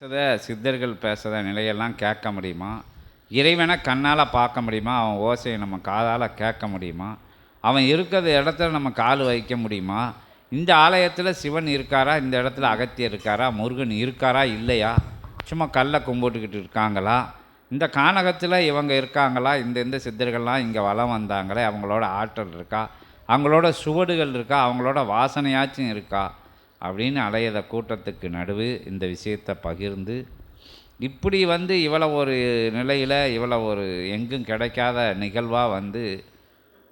சித்தர்கள் பேசுகிற நிலையெல்லாம் கேட்க முடியுமா? இறைவனை கண்ணால் பார்க்க முடியுமா? அவன் ஓசையை நம்ம காதால் கேட்க முடியுமா? அவன் இருக்கிற இடத்துல நம்ம கால் வைக்க முடியுமா? இந்த ஆலயத்தில் சிவன் இருக்காரா? இந்த இடத்துல அகத்தியர் இருக்காரா? முருகன் இருக்காரா? இல்லையா? சும்மா கல்லை கும்பிட்டுக்கிட்டு இருக்காங்களா? இந்த கானகத்தில் இவங்க இருக்காங்களா? இந்த சித்தர்கள்லாம் இங்கே வலம் வந்தாங்களே, அவங்களோட ஆற்றல் இருக்கா? அவங்களோட சுவடுகள் இருக்கா? அவங்களோட வாசனையாச்சும் இருக்கா? அப்படின்னு அலையிற கூட்டத்துக்கு நடுவு இந்த விஷயத்தை பகிர்ந்து இப்படி இவ்வளோ ஒரு நிலையில் இவ்வளோ ஒரு எங்கும் கிடைக்காத நிகழ்வாக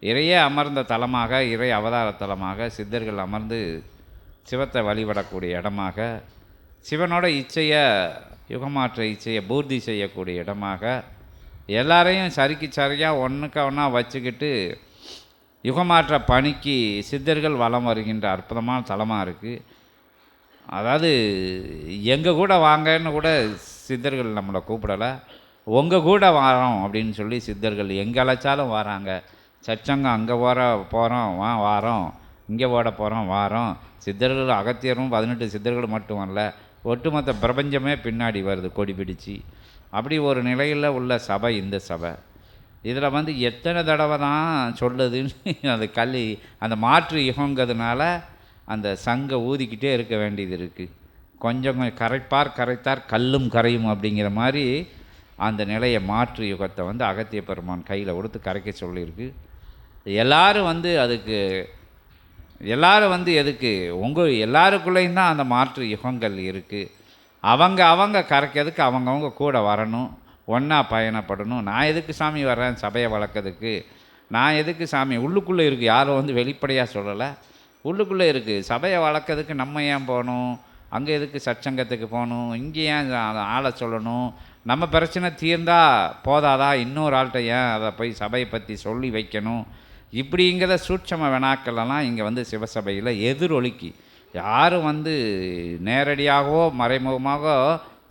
இறையே அமர்ந்த தலமாக, இறை அவதார தலமாக, சித்தர்கள் அமர்ந்து சிவத்தை வழிபடக்கூடிய இடமாக, சிவனோட இச்சையை யுகமாற்ற இச்சையை பூர்த்தி செய்யக்கூடிய இடமாக, எல்லாரையும் சரிக்கு சரியாக ஒன்றுக்கு ஒன்றா வச்சுக்கிட்டு யுகமாற்ற பணிக்கு சித்தர்கள் வலம் வருகின்ற அற்புதமான தலமாக இருக்குது. அதாவது எங்கள் கூட வாங்கன்னு கூட சித்தர்கள் நம்மளை கூப்பிடலை, உங்கள் கூட வரோம் அப்படின்னு சொல்லி சித்தர்கள் எங்கே அழைச்சாலும் வராங்க. சச்சங்கம் அங்கே போகிறோம் வாரோம், இங்கே ஓட போகிறோம் வாரோம். சித்தர்கள் அகத்தியரும் 18 சித்தர்கள் மட்டும் வரல, ஒட்டுமொத்த பிரபஞ்சமே பின்னாடி வருது கொடி பிடிச்சி. அப்படி ஒரு நிலையில் உள்ள சபை இந்த சபை. இதில் எத்தனை தடவை தான் சொல்லுதுன்னு அது அந்த மாற்று யுகங்கிறதுனால அந்த சங்கை ஊதிக்கிட்டே இருக்க வேண்டியது இருக்குது. கொஞ்சம் கரைத்தார் கல்லும் கரையும் அப்படிங்கிற மாதிரி அந்த நிலையை மாற்று யுகத்தை அகத்திய பெருமான் கையில் கொடுத்து கரைக்க சொல்லியிருக்கு. எல்லோரும் அதுக்கு எல்லோரும் எதுக்கு உங்கள் எல்லாருக்குள்ளேயும் தான் அந்த மாற்று யுகங்கள் இருக்குது. அவங்க கரைக்கிறதுக்கு அவங்கவுங்க கூட வரணும், ஒன்றா பயணப்படணும். நான் எதுக்கு சாமி வர்றேன் சபையை வளர்க்கறதுக்கு? நான் எதுக்கு சாமி? உள்ளுக்குள்ளே இருக்குது, யாரும் வெளிப்படையாக சொல்லலை. உள்ளுக்குள்ளே இருக்குது. சபையை வளர்க்கறதுக்கு நம்ம ஏன் போகணும்? அங்கே எதுக்கு சச்சங்கத்துக்கு போகணும்? இங்கே ஏன் ஆளை சொல்லணும்? நம்ம பிரச்சனை தீர்ந்தால் போதாதா? இன்னொரு ஆள்கிட்ட ஏன் அதை போய் சபையை பற்றி சொல்லி வைக்கணும்? இப்படிங்கிற சூட்சம வினாக்களெல்லாம் இங்கே சிவசபையில் எதிரொலிக்கு யாரும் நேரடியாகவோ மறைமுகமாகவோ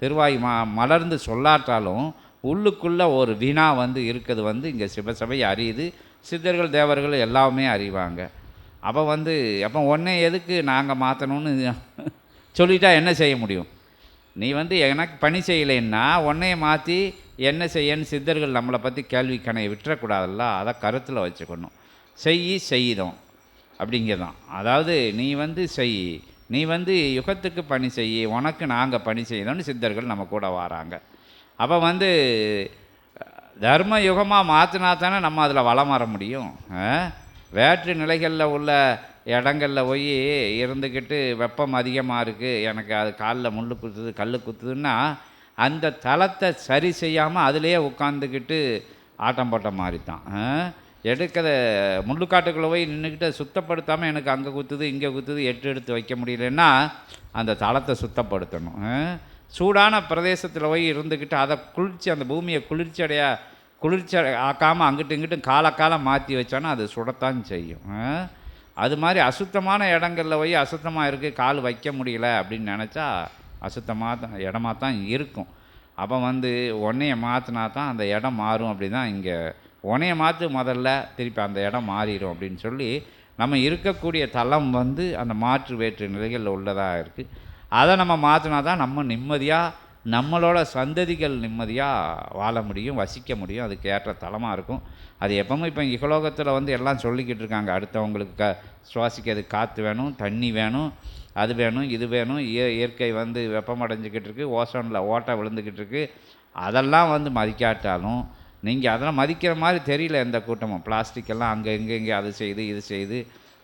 திருவாய் மலர்ந்து சொல்லாட்டாலும் உள்ளுக்குள்ளே ஒரு வினா இருக்குது. இங்கே சிவசபை அறியுது, சித்தர்கள் தேவர்கள் எல்லாமே அறிவாங்க. அப்போ அப்போ உடனே எதுக்கு நாங்கள் மாற்றணும்னு சொல்லிட்டா என்ன செய்ய முடியும்? நீ எனக்கு பணி செய்யலைன்னா உன்னைய மாற்றி என்ன செய்யன்னு சித்தர்கள் நம்மளை பற்றி கேள்வி கணையை விட்டுறக்கூடாதுல்ல. அதை கருத்தில் வச்சுக்கணும். செய்தோம் அப்படிங்கிறதான். அதாவது நீ செய், நீ யுகத்துக்கு பணி செய், உனக்கு நாங்கள் பணி செய்தோன்னு சித்தர்கள் நம்ம கூட வராங்க. அப்போ தர்ம யுகமாக மாற்றினா தானே நம்ம அதில் வளம் வர முடியும். வேற்று நிலைகளில் உள்ள இடங்களில் போய் இருந்துக்கிட்டு வெப்பம் அதிகமாக இருக்குது, எனக்கு அது காலில் முள் குத்துது கல் குத்துதுன்னா அந்த தளத்தை சரி செய்யாமல் அதிலே உட்காந்துக்கிட்டு ஆட்டம் போட்ட மாதிரி தான். எடுக்கிற முள்ளுக்காட்டுக்குள்ளே போய் நின்றுக்கிட்டு சுத்தப்படுத்தாமல் எனக்கு அங்கே குத்துது இங்கே குத்துது எடுத்து வைக்க முடியலன்னா அந்த தளத்தை சுத்தப்படுத்தணும். சூடான பிரதேசத்தில் போய் இருந்துக்கிட்டு அதை அந்த பூமியை குளிர்ச்சி ஆக்காமல் அங்கிட்டு இங்கிட்டும் காலக்காலம் மாற்றி வச்சானா அது சுடத்தான் செய்யும். அது மாதிரி அசுத்தமான இடங்களில் போய் அசுத்தமாக இருக்குது கால் வைக்க முடியல அப்படின்னு நினச்சா அசுத்தமாக தான் இடமாக தான் இருக்கும். அப்போ உன்னையை மாற்றினா தான் அந்த இடம் மாறும். அப்படி தான் இங்கே உன்னையை மாற்று முதல்ல திருப்பி அந்த இடம் மாறிடும் அப்படின்னு சொல்லி நம்ம இருக்கக்கூடிய தளம் அந்த மாற்று வேற்று நிலைகளில் உள்ளதாக இருக்குது. அதை நம்ம மாற்றினா தான் நம்ம நிம்மதியாக நம்மளோட சந்ததிகள் நிம்மதியாக வாழ முடியும், வசிக்க முடியும். அதுக்கு ஏற்ற தலமாக இருக்கும். அது எப்பவுமே இப்போ இகலோகத்தில் எல்லாம் சொல்லிக்கிட்டு இருக்காங்க, அடுத்தவங்களுக்கு சுவாசிக்கிறதுக்கு காற்று வேணும், தண்ணி வேணும், அது வேணும், இது வேணும். இயற்கை வெப்பமடைஞ்சிக்கிட்டு இருக்குது, ஓசோனில் ஓட்டை விழுந்துக்கிட்டு இருக்குது. அதெல்லாம் மதிக்காட்டாலும் நீங்கள் அதெல்லாம் மதிக்கிற மாதிரி தெரியல எந்த கூட்டமும். பிளாஸ்டிக்கெல்லாம் அங்கே இங்கே அது செய்து இது செய்து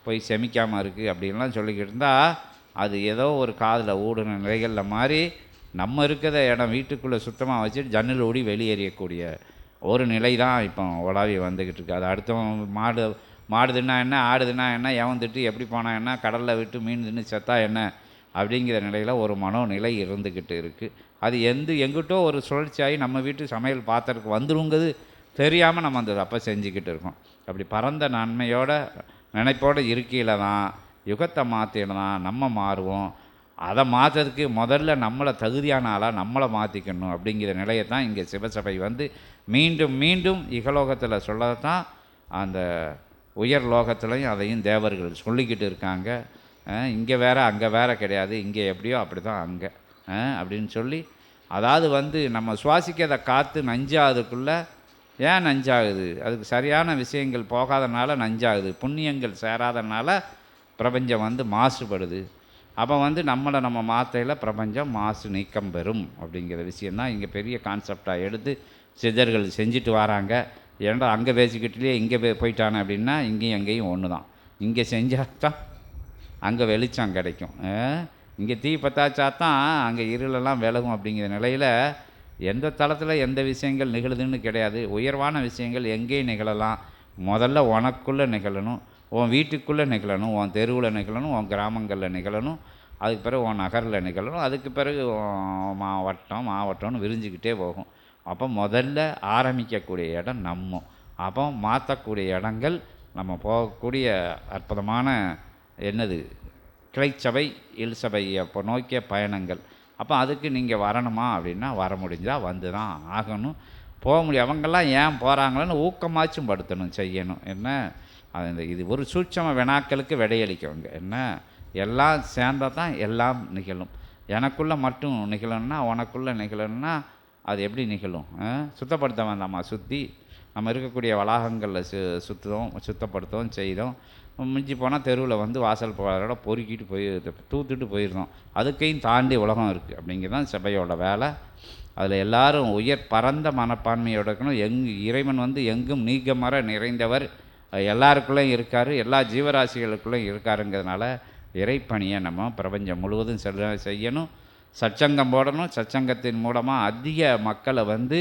போய் செமிக்காமல் இருக்குது அப்படின்லாம் சொல்லிக்கிட்டு இருந்தால் அது ஏதோ ஒரு காதில் ஊடுன நிலைகளில் மாதிரி நம்ம இருக்கிற இடம் வீட்டுக்குள்ளே சுத்தமாக வச்சுட்டு ஜன்னல் ஓடி வெளியேறியக்கூடிய ஒரு நிலை தான் இப்போ உலாவி வந்துக்கிட்டு இருக்குது. அது அடுத்தவன் மாடுதுன்னா என்ன, ஆடுதுன்னா என்ன, எவன் திட்டு எப்படி போனால் என்ன, கடலில் விட்டு மீன் தின்னு செத்தா என்ன அப்படிங்கிற நிலையில் ஒரு மனோநிலை இருந்துக்கிட்டு இருக்குது. அது எங்கிட்டோ ஒரு சுழற்சியாகி நம்ம வீட்டு சமையல் பாத்திரத்துக்கு வந்துருங்கிறது தெரியாமல் நம்ம அந்த தப்பை செஞ்சுக்கிட்டு இருக்கோம். அப்படி பரந்த நன்மையோட நினைப்போடு இருக்கையில் தான் யுகத்தை மாற்றினா தான் நம்ம மாறுவோம். அதை மாற்றுறதுக்கு முதல்ல நம்மளை தகுதியான ஆளாக நம்மளை மாற்றிக்கணும் அப்படிங்கிற நிலையை தான் இங்கே சிவசபை மீண்டும் மீண்டும் இகலோகத்தில் சொல்லத்தான் அந்த உயர் லோகத்துலையும் அதையும் தேவர்கள் சொல்லிக்கிட்டு இருக்காங்க. இங்கே வேறு அங்கே வேறு கிடையாது, இங்கே எப்படியோ அப்படி தான் அங்கே அப்படின்னு சொல்லி அதாவது வந்து நம்ம சுவாசிக்கிறத காற்று நஞ்சாகுதுக்குள்ளே ஏன் நஞ்சாகுது? அதுக்கு சரியான விஷயங்கள் போகாதனால நஞ்சாகுது. புண்ணியங்கள் சேராதனால பிரபஞ்சம் வந்து மாசுபடுது. அப்போ வந்து நம்மளை நம்ம மாற்றையில் பிரபஞ்சம் மாசு நீக்கம் பெறும் அப்படிங்கிற விஷயந்தான் இங்கே பெரிய கான்செப்டாக எடுத்து சித்தர்கள் செஞ்சுட்டு வராங்க. ஏன்னா அங்கே பேசிக்கிட்டுலேயே இங்கே போயிட்டானே அப்படின்னா இங்கேயும் எங்கேயும் ஒன்று தான். இங்கே செஞ்சால் தான் அங்கே வெளிச்சம் கிடைக்கும். இங்கே தீ பற்றாச்சா தான் அங்கே இருளெல்லாம் விலகும். அப்படிங்கிற நிலையில் எந்த தளத்தில் எந்த விஷயங்கள் நிகழுதுன்னு கிடையாது. உயர்வான விஷயங்கள் எங்கேயும் நிகழலாம். முதல்ல உனக்குள்ளே நிகழணும், உன் வீட்டுக்குள்ளே நிகழணும், உன் தெருவில் நிகழணும், உன் கிராமங்களில் நிகழணும், அதுக்கு பிறகு உன் நகரில் நிகழணும், அதுக்கு பிறகு மாவட்டம்னு விரிஞ்சிக்கிட்டே போகும். அப்போ முதல்ல ஆரம்பிக்கக்கூடிய இடம் நம்ம. அப்போ மாற்றக்கூடிய இடங்கள் நம்ம போகக்கூடிய அற்புதமான என்னது கிளைச்சபை இல்சபை அப்போ நோக்கிய பயணங்கள். அப்போ அதுக்கு நீங்கள் வரணுமா அப்படின்னா வர முடிஞ்சால் வந்து தான் ஆகணும். போக முடியும். அவங்கெல்லாம் ஏன் போகிறாங்களன்னு ஊக்கமாச்சும் படுத்தணும், செய்யணும். என்ன அது இது ஒரு சூட்சம வினாக்களுக்கு விடையளிக்கவங்க. என்ன எல்லாம் சேர்ந்தால் தான் எல்லாம் நிகழும். எனக்குள்ளே மட்டும் நிகழணும்னா உனக்குள்ளே நிகழணும்னா அது எப்படி நிகழும்? சுத்தப்படுத்த வேண்டாமா? சுற்றி நம்ம இருக்கக்கூடிய வளாகங்களில் சுத்தப்படுத்தவும் செய்தோம். மிஞ்சி போனால் தெருவில் வந்து வாசல் போகிறோட பொறுக்கிட்டு தூத்துட்டு போயிருந்தோம். அதுக்கையும் தாண்டி உலகம் இருக்குது. அப்படிங்கிறதான் சபையோட வேலை. அதில் எல்லோரும் உயர் பரந்த மனப்பான்மையோட இருக்கணும். இறைவன் வந்து எங்கும் நீக்கமர நிறைந்தவர், எல்லாருக்குள்ளேயும் இருக்கார், எல்லா ஜீவராசிகளுக்குள்ளேயும் இருக்காருங்கிறதுனால இறைப்பணியை நம்ம பிரபஞ்சம் முழுவதும் செய்யணும். சச்சங்கம் போடணும். சச்சங்கத்தின் மூலமாக அதிக மக்களை வந்து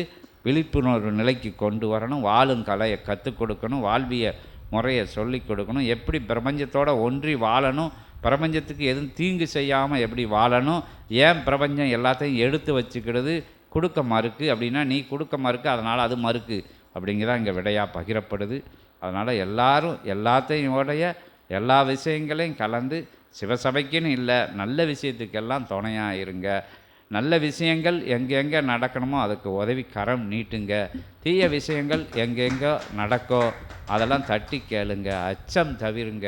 விழிப்புணர்வு நிலைக்கு கொண்டு வரணும். வாழும் கலையை கற்றுக் கொடுக்கணும். வாழ்விய முறையை சொல்லி கொடுக்கணும். எப்படி பிரபஞ்சத்தோடு ஒன்றி வாழணும், பிரபஞ்சத்துக்கு எதுவும் தீங்கு செய்யாமல் எப்படி வாழணும், ஏன் பிரபஞ்சம் எல்லாத்தையும் எடுத்து வச்சுக்கிடுது, கொடுக்க மறுக்கு அப்படின்னா நீ கொடுக்க மறுக்கு, அதனால் அது மறுக்கு அப்படிங்கிறதான் இங்கே விடையாக பகிரப்படுது. அதனால் எல்லாரும் எல்லாத்தையும் உடைய எல்லா விஷயங்களையும் கலந்து சிவசபைக்குன்னு இல்லை, நல்ல விஷயத்துக்கெல்லாம் துணையாக இருங்க. நல்ல விஷயங்கள் எங்கெங்கே நடக்கணுமோ அதுக்கு உதவி கரம் நீட்டுங்க. தீய விஷயங்கள் எங்கெங்கே நடக்கோ அதெல்லாம் தட்டி கேளுங்க, அச்சம் தவிருங்க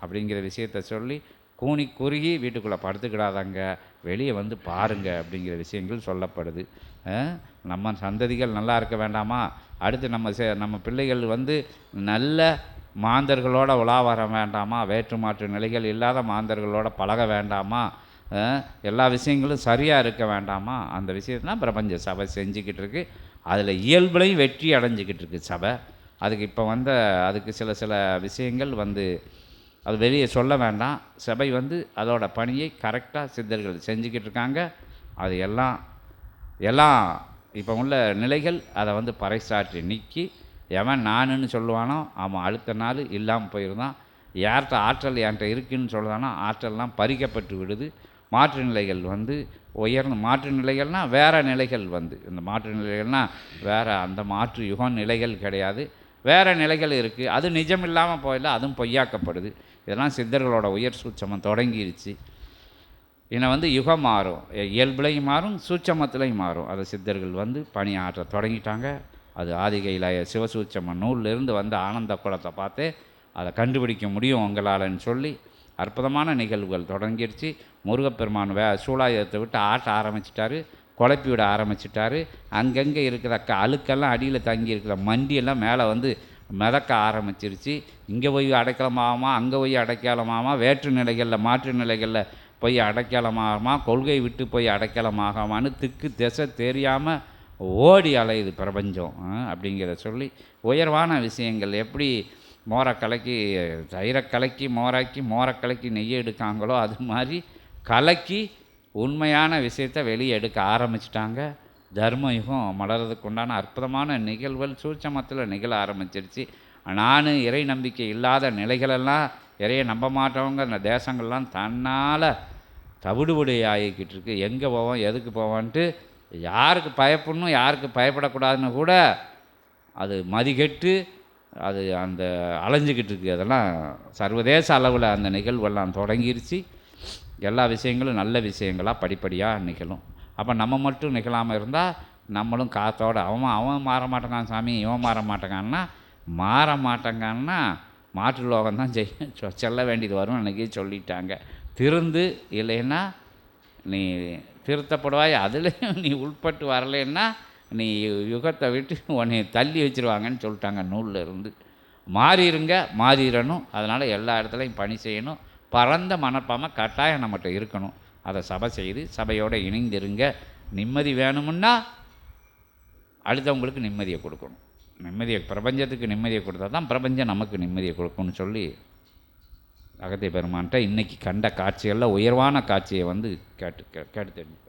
அப்படிங்கிற விஷயத்த சொல்லி கூனி குறுகி வீட்டுக்குள்ளே படுத்துக்கிடாதாங்க, வெளியே வந்து பாருங்க அப்படிங்கிற விஷயங்கள் சொல்லப்படுது. நம்ம சந்ததிகள் நல்லா இருக்க வேண்டாமா? அடுத்து நம்ம பிள்ளைகள் வந்து நல்ல மாந்தர்களோட உலா வர வேண்டாமா? வேற்று மாற்று நிலைகள் இல்லாத மாந்தர்களோட பழக வேண்டாமா? எல்லா விஷயங்களும் சரியாக இருக்க வேண்டாமா? அந்த விஷயத்தான் பிரபஞ்ச சபை செஞ்சுக்கிட்டு இருக்கு. அதில் இயல்புலையும் வெற்றி அடைஞ்சிக்கிட்டு இருக்கு சபை. அதுக்கு இப்போ அதுக்கு சில விஷயங்கள் அது வெளியே சொல்ல வேண்டாம். சபை அதோட பணியை கரெக்டாக சித்தர்கள் செஞ்சுக்கிட்டு இருக்காங்க. அது எல்லாம் இப்போ உள்ள நிலைகள் அதை பறைசாற்றி நீக்கி எவன் நானுன்னு சொல்லுவானோ அவன் அடுத்த நாள் இல்லாமல் போயிருந்தான். யார்கிட்ட ஆற்றல் என்கிட்ட இருக்குன்னு சொல்லுதானோ ஆற்றல்லாம் பறிக்கப்பட்டு விடுது. மாற்று நிலைகள் உயர்ந்த மாற்று நிலைகள்னால் வேறு நிலைகள் இந்த மாற்று நிலைகள்னால் வேறு அந்த மாற்று யுக நிலைகள் கிடையாது, வேறு நிலைகள் இருக்குது. அது நிஜம் இல்லாமல் போயிடல, அதுவும் பொய்யாக்கப்படுது. இதெல்லாம் சித்தர்களோட உயர் சூட்சமம் தொடங்கிருச்சு. இன்னும் யுகம் மாறும், இயல்புலையும் மாறும், சூட்சமத்திலையும் மாறும். அதை சித்தர்கள் பணியாற்ற தொடங்கிட்டாங்க. அது ஆதிகையிலாய சிவசூட்சம நூலிலிருந்து ஆனந்த குலத்தை பார்த்து அதை கண்டுபிடிக்க முடியும் உங்களாலன்னு சொல்லி அற்புதமான நிகழ்வுகள் தொடங்கிடுச்சு. முருகப்பெருமான் சூலாயுதத்தை விட்டு ஆட்ட ஆரம்பிச்சிட்டாரு, குழப்பி விட ஆரம்பிச்சிட்டாரு. அங்கங்கே இருக்கிற அழுக்கெல்லாம் அடியில் தங்கி இருக்கிற மண்டியெல்லாம் மேலே மிதக்க ஆரம்பிச்சிருச்சு. இங்கே போய் அடைக்கலமாகுமா, அங்கே போய் அடைக்கலமாகுமா, வேற்று நிலைகளில் மாற்று நிலைகளில் போய் அடைக்கலமாகுமா, கொள்கை விட்டு போய் அடைக்கலமாகாமான்னு திக்கு திசை தெரியாமல் ஓடி அலையுது பிரபஞ்சம் அப்படிங்கிறத சொல்லி உயர்வான விஷயங்கள் எப்படி மோரை கலக்கி தயிரை கலக்கி மோராக்கி மோரை கலக்கி நெய்யை எடுக்காங்களோ அது மாதிரி கலக்கி உண்மையான விஷயத்தை வெளியே எடுக்க ஆரம்பிச்சிட்டாங்க. தர்மயுகம் மலர்றதுக்கு உண்டான அற்புதமான நிகழ்வுகள் சூட்சமத்தில் நிகழ ஆரம்பிச்சிருச்சு. நான் இறை நம்பிக்கை இல்லாத நிலைகளெல்லாம் இறையை நம்ப மாட்டவங்க இந்த தேசங்கள்லாம் தன்னால் தவிடுபடி ஆகிக்கிட்டு இருக்கு. எங்கே போவோம் எதுக்கு போவோன்ட்டு யாருக்கு பயப்படணும் யாருக்கு பயப்படக்கூடாதுன்னு கூட அது மதிக்கெட்டு அது அந்த அலைஞ்சிக்கிட்டு இருக்குது. அதெல்லாம் சர்வதேச அளவில் அந்த நிகழ்வெல்லாம் தொடங்கிருச்சு. எல்லா விஷயங்களும் நல்ல விஷயங்களாக படிப்படியாக நிகழும். அப்போ நம்ம மட்டும் நிகழாமல் இருந்தால் நம்மளும் காத்தோடு அவன் மாற மாட்டேங்கான் சாமி, இவன் மாற மாட்டேங்கான்னா மாற மாட்டேங்கான்னா மாற்று லோகம் தான் செல்ல வேண்டியது வரும் அன்றைக்கி சொல்லிட்டாங்க. திருந்து இல்லைன்னா நீ திருத்தப்படுவாய். அதுலேயும் நீ உட்பட்டு வரலைன்னா நீ யுகத்தை விட்டு உன்னை தள்ளி வச்சுருவாங்கன்னு சொல்லிட்டாங்க நூலில் இருந்து. மாறிடுங்க, மாறிடணும். அதனால் எல்லா இடத்துலையும் பணி செய்யணும். பரந்த மனப்பான்மை கட்டாயம் நம்மகிட்ட இருக்கணும். அதை சபை செய்து சபையோடு இணைந்திருங்க. நிம்மதி வேணுமுன்னா அடுத்தவங்களுக்கு நிம்மதியை கொடுக்கணும். நிம்மதியை பிரபஞ்சத்துக்கு நிம்மதியை கொடுத்தா தான் பிரபஞ்சம் நமக்கு நிம்மதியை கொடுக்கும்னு சொல்லி அகத்திய பெருமான்கிட்ட இன்றைக்கி கண்ட காட்சிகளில் உயர்வான காட்சியை வந்து கேட்டு தெரிஞ்சு